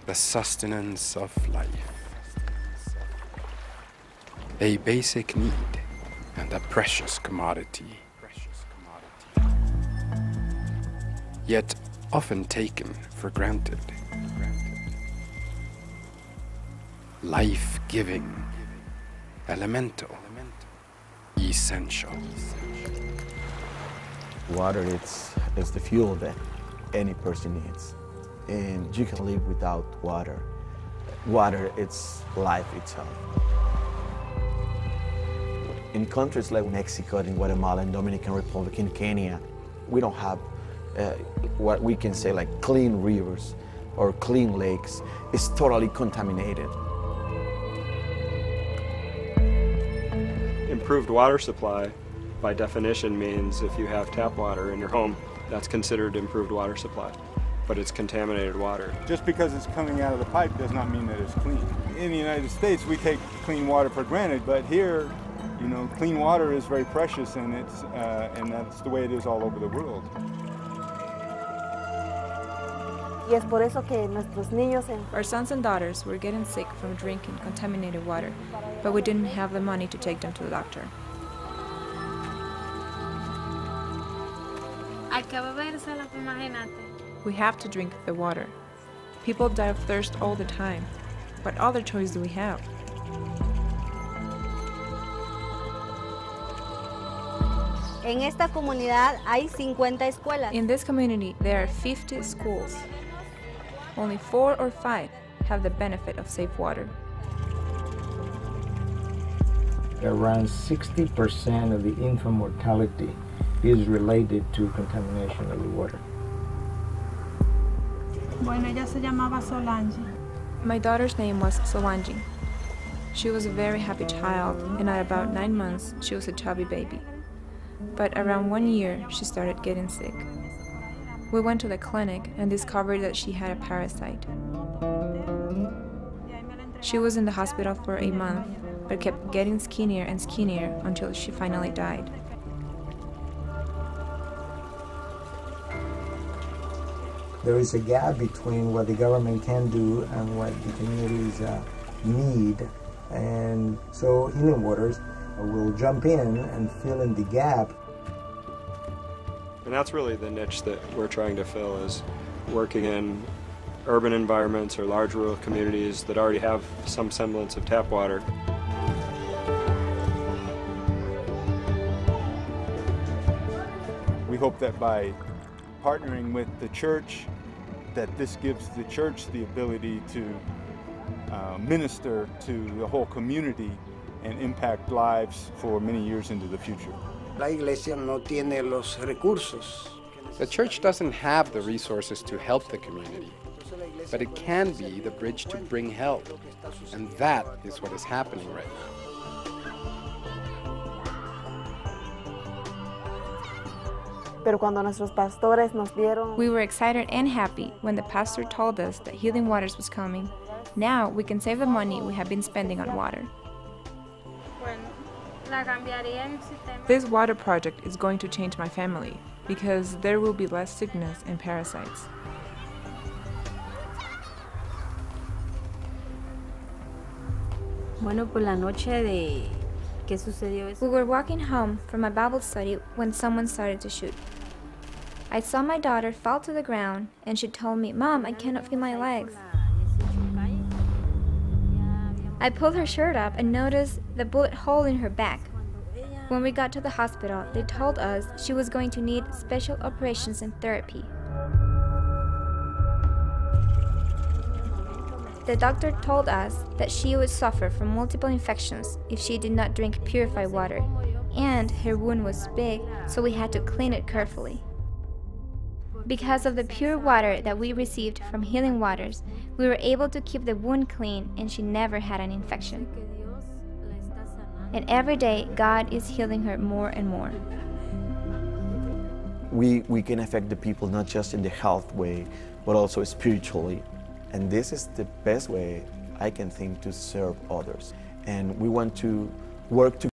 the sustenance of life. A basic need and a precious commodity. Yet often taken for granted. Life-giving, elemental, essential. Water is the fuel that any person needs. And you can live without water. Water, it's life itself. In countries like Mexico, and Guatemala, and Dominican Republic, and Kenya, we don't have what we can say like clean rivers or clean lakes. It's totally contaminated. Improved water supply, by definition, means if you have tap water in your home, that's considered improved water supply, but it's contaminated water. Just because it's coming out of the pipe does not mean that it's clean. In the United States, we take clean water for granted, but here, you know, clean water is very precious, and that's the way it is all over the world. Our sons and daughters were getting sick from drinking contaminated water, but we didn't have the money to take them to the doctor. We have to drink the water. People die of thirst all the time. What other choice do we have? En esta comunidad hay 50 escuelas. In this community, there are 50 schools. Only 4 or 5 have the benefit of safe water. Around 60% of the infant mortality is related to contamination of the water. Bueno, ella se llamaba Solange. My daughter's name was Solange. She was a very happy child, and at about 9 months, she was a chubby baby. But around 1 year, she started getting sick. We went to the clinic and discovered that she had a parasite. She was in the hospital for a month, but kept getting skinnier and skinnier until she finally died. There is a gap between what the government can do and what the communities need. And so Healing Waters will jump in and fill in the gap. And that's really the niche that we're trying to fill, is working in urban environments or large rural communities that already have some semblance of tap water. We hope that by partnering with the church, that this gives the church the ability to minister to the whole community and impact lives for many years into the future. La iglesia no tiene los recursos. The church doesn't have the resources to help the community, but it can be the bridge to bring help, and that is what is happening right now. We were excited and happy when the pastor told us that Healing Waters was coming. Now we can save the money we have been spending on water. This water project is going to change my family because there will be less sickness and parasites. Bueno, por la noche de ¿qué sucedió eso? We were walking home from a Bible study when someone started to shoot. I saw my daughter fall to the ground and she told me, "Mom, I cannot feel my legs." I pulled her shirt up and noticed the bullet hole in her back. When we got to the hospital, they told us she was going to need special operations and therapy. The doctor told us that she would suffer from multiple infections if she did not drink purified water, and her wound was big, so we had to clean it carefully. Because of the pure water that we received from Healing Waters, we were able to keep the wound clean and she never had an infection. And every day, God is healing her more and more. We can affect the people not just in the health way, but also spiritually. And this is the best way I can think to serve others. And we want to work together.